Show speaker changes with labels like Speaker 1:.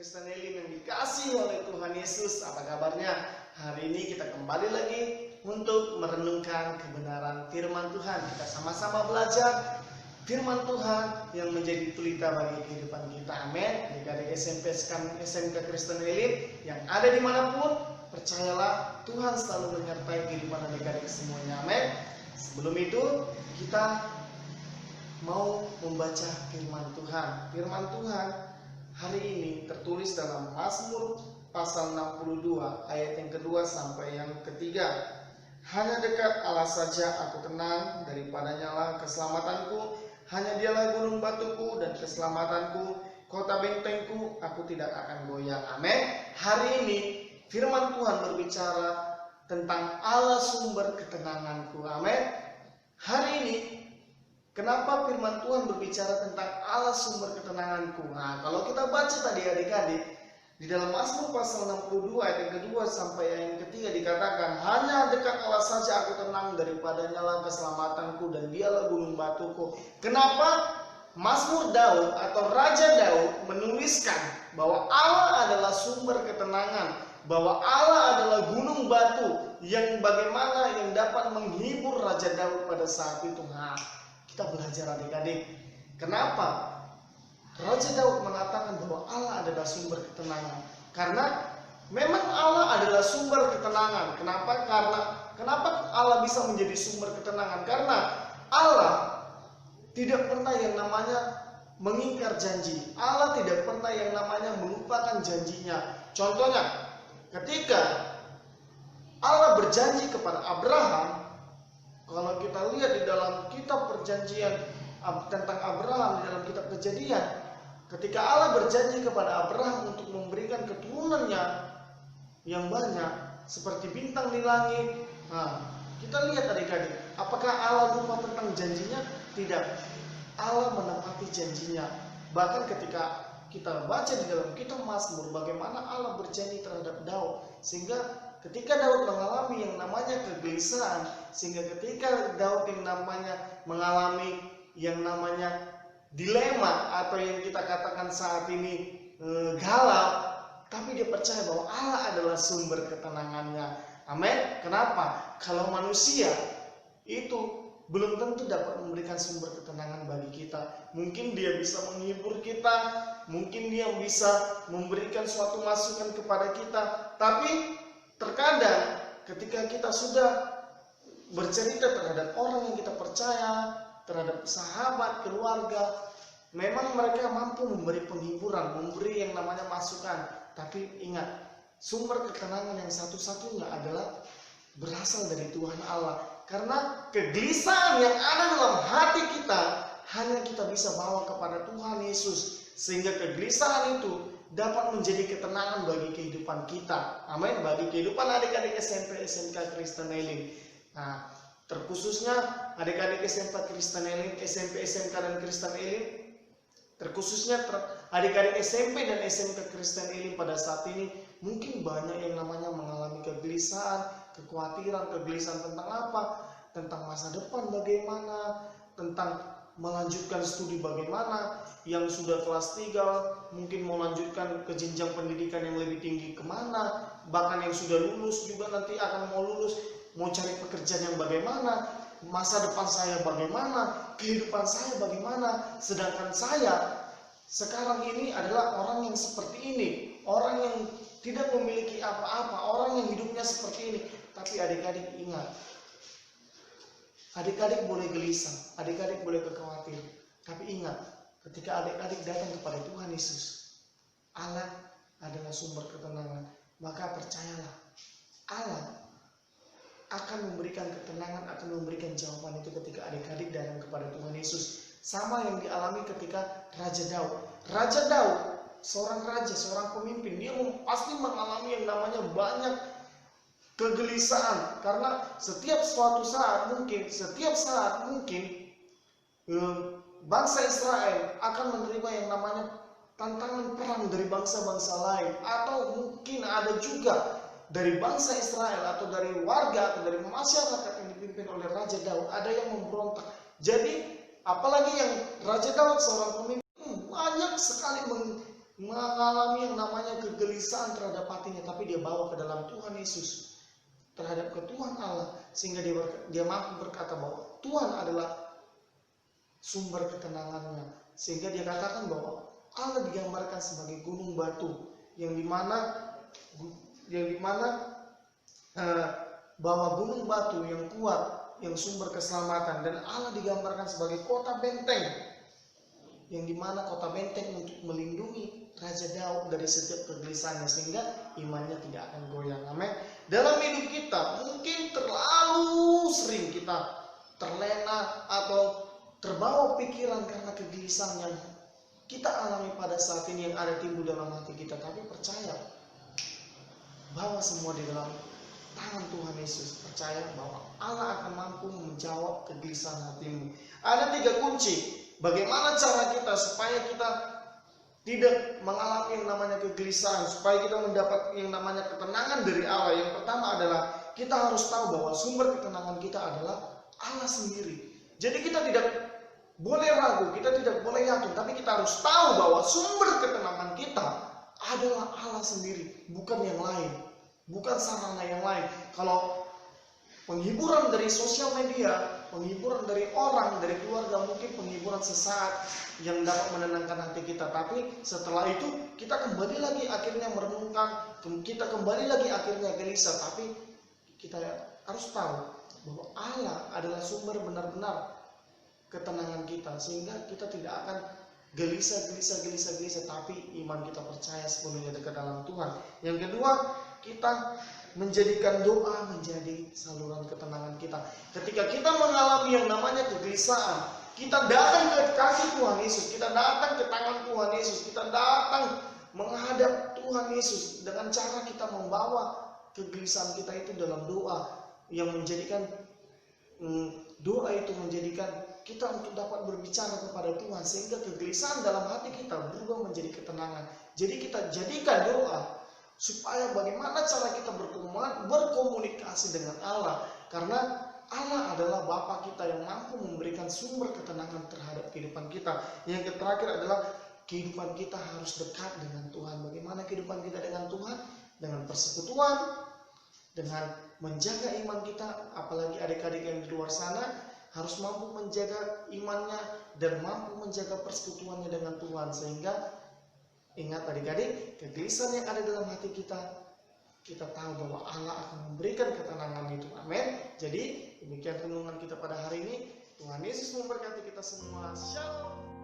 Speaker 1: Kristen Elim yang dikasih oleh Tuhan Yesus, apa kabarnya? Hari ini kita kembali lagi untuk merenungkan kebenaran firman Tuhan. Kita sama-sama belajar firman Tuhan yang menjadi pelita bagi kehidupan kita. Amin. Dari SMK Kristen Elim yang ada dimanapun, percayalah Tuhan selalu menyertai kehidupan adik-adik semuanya. Amin. Sebelum itu kita mau membaca firman Tuhan. Firman Tuhan hari ini tertulis dalam Mazmur pasal 62 ayat yang kedua sampai yang ketiga. Hanya dekat Allah saja aku tenang, daripadanya lah keselamatanku. Hanya dialah gunung batuku dan keselamatanku, kota bentengku, aku tidak akan goyang. Amin. Hari ini firman Tuhan berbicara tentang Allah sumber ketenanganku. Amin. Hari ini kenapa firman Tuhan berbicara tentang Allah sumber ketenanganku? Nah, kalau kita baca tadi adik-adik, di dalam Mazmur pasal 62 ayat yang kedua sampai yang ketiga dikatakan, hanya dekat Allah saja aku tenang, daripadanya lah keselamatanku dan dialah gunung batuku. Kenapa Mazmur Daud atau Raja Daud menuliskan bahwa Allah adalah sumber ketenangan, bahwa Allah adalah gunung batu yang bagaimana yang dapat menghibur Raja Daud pada saat itu? Nah, kita belajar adik-adik, kenapa Raja Daud mengatakan bahwa Allah adalah sumber ketenangan? Karena memang Allah adalah sumber ketenangan. Kenapa Allah bisa menjadi sumber ketenangan? Karena Allah tidak pernah yang namanya mengingkar janji. Allah tidak pernah yang namanya melupakan janjinya. Contohnya, ketika Allah berjanji kepada Abraham, kalau kita lihat di dalam kitab perjanjian tentang Abraham di dalam kitab Kejadian, ketika Allah berjanji kepada Abraham untuk memberikan keturunannya yang banyak seperti bintang di langit. Nah, kita lihat adik-adik, apakah Allah lupa tentang janjinya? Tidak. Allah menepati janjinya. Bahkan ketika kita baca di dalam kitab Mazmur bagaimana Allah berjanji terhadap Daud, sehingga ketika Daud mengalami yang namanya kegelisahan, sehingga ketika Daud yang namanya mengalami yang namanya dilema atau yang kita katakan saat ini galau, tapi dia percaya bahwa Allah adalah sumber ketenangannya. Amin. Kenapa? Kalau manusia itu belum tentu dapat memberikan sumber ketenangan bagi kita. Mungkin dia bisa menghibur kita, mungkin dia bisa memberikan suatu masukan kepada kita, tapi terkadang ketika kita sudah bercerita terhadap orang yang kita percaya, terhadap sahabat, keluarga, memang mereka mampu memberi penghiburan, memberi yang namanya masukan. Tapi ingat, sumber ketenangan yang satu-satunya adalah berasal dari Tuhan Allah. Karena kegelisahan yang ada dalam hati kita hanya kita bisa bawa kepada Tuhan Yesus, sehingga kegelisahan itu dapat menjadi ketenangan bagi kehidupan kita. Amin. Bagi kehidupan adik-adik SMP SMK Kristen Elim. Nah, terkhususnya adik-adik SMP Kristen Elim, SMP SMK dan Kristen Elim, terkhususnya adik-adik SMP dan SMK Kristen Elim pada saat ini mungkin banyak yang namanya mengalami kegelisahan, kekhawatiran, kegelisahan tentang apa? Tentang masa depan bagaimana, tentang melanjutkan studi bagaimana, yang sudah kelas 3 mungkin mau lanjutkan ke jenjang pendidikan yang lebih tinggi kemana, bahkan yang sudah lulus juga nanti akan mau lulus, mau cari pekerjaan yang bagaimana, masa depan saya bagaimana, kehidupan saya bagaimana. Sedangkan saya sekarang ini adalah orang yang seperti ini, orang yang tidak memiliki apa-apa, orang yang hidupnya seperti ini. Tapi adik-adik ingat, adik-adik boleh gelisah, adik-adik boleh kekhawatiran, tapi ingat, ketika adik-adik datang kepada Tuhan Yesus, Allah adalah sumber ketenangan. Maka percayalah, Allah akan memberikan ketenangan, akan memberikan jawaban itu ketika adik-adik datang kepada Tuhan Yesus. Sama yang dialami ketika Raja Daud. Raja Daud, seorang raja, seorang pemimpin, dia pasti mengalami yang namanya banyak kegelisahan. Karena setiap saat mungkin bangsa Israel akan menerima yang namanya tantangan perang dari bangsa-bangsa lain. Atau mungkin ada juga dari bangsa Israel atau dari warga atau dari masyarakat yang dipimpin oleh Raja Daud, ada yang memberontak. Jadi apalagi yang Raja Daud seorang pemimpin banyak sekali mengalami yang namanya kegelisahan terhadap hatinya, tapi dia bawa ke dalam Tuhan Yesus, terhadap ke Tuhan Allah, sehingga dia mampu berkata bahwa Tuhan adalah sumber ketenangannya. Sehingga dia katakan bahwa Allah digambarkan sebagai gunung batu yang dimana bahwa gunung batu yang kuat, yang sumber keselamatan, dan Allah digambarkan sebagai kota benteng, yang dimana kota benteng untuk melindungi Raja Daud dari setiap kegelisahannya, sehingga imannya tidak akan goyang. Amin. Dalam hidup kita mungkin terlalu sering kita terlena atau terbawa pikiran karena kegelisahan yang kita alami pada saat ini yang ada timbul dalam hati kita. Tapi percaya bahwa semua di dalam tangan Tuhan Yesus. Percaya bahwa Allah akan mampu menjawab kegelisahan hatimu. Ada 3 kunci bagaimana cara kita supaya kita tidak mengalami yang namanya kegelisahan, supaya kita mendapat yang namanya ketenangan dari Allah. Yang pertama adalah kita harus tahu bahwa sumber ketenangan kita adalah Allah sendiri. Jadi kita tidak boleh ragu, kita tidak boleh yakin, tapi kita harus tahu bahwa sumber ketenangan kita adalah Allah sendiri, bukan yang lain, bukan sarana yang lain. Kalau penghiburan dari sosial media, penghiburan dari orang, dari keluarga, mungkin penghiburan sesaat yang dapat menenangkan hati kita, tapi setelah itu kita kembali lagi akhirnya merenungkan, kita kembali lagi akhirnya gelisah. Tapi kita harus tahu bahwa Allah adalah sumber benar-benar ketenangan kita, sehingga kita tidak akan gelisah, tapi iman kita percaya sepenuhnya dekat dalam Tuhan. Yang kedua, kita menjadikan doa menjadi saluran ketenangan kita. Ketika kita mengalami yang namanya kegelisahan, kita datang ke kaki Tuhan Yesus, kita datang ke tangan Tuhan Yesus, kita datang menghadap Tuhan Yesus dengan cara kita membawa kegelisahan kita itu dalam doa, yang menjadikan doa itu menjadikan kita untuk dapat berbicara kepada Tuhan, sehingga kegelisahan dalam hati kita berubah menjadi ketenangan. Jadi kita jadikan doa supaya bagaimana cara kita berkomunikasi dengan Allah, karena Allah adalah Bapa kita yang mampu memberikan sumber ketenangan terhadap kehidupan kita. Yang terakhir adalah kehidupan kita harus dekat dengan Tuhan. Bagaimana kehidupan kita dengan Tuhan? Dengan persekutuan, dengan menjaga iman kita. Apalagi adik-adik yang di luar sana harus mampu menjaga imannya dan mampu menjaga persekutuannya dengan Tuhan. Sehingga ingat adik-adik, kegelisahan yang ada dalam hati kita, kita tahu bahwa Allah akan memberikan ketenangan itu. Amin. Jadi demikian renungan kita pada hari ini. Tuhan Yesus memberkati kita semua. Shalom.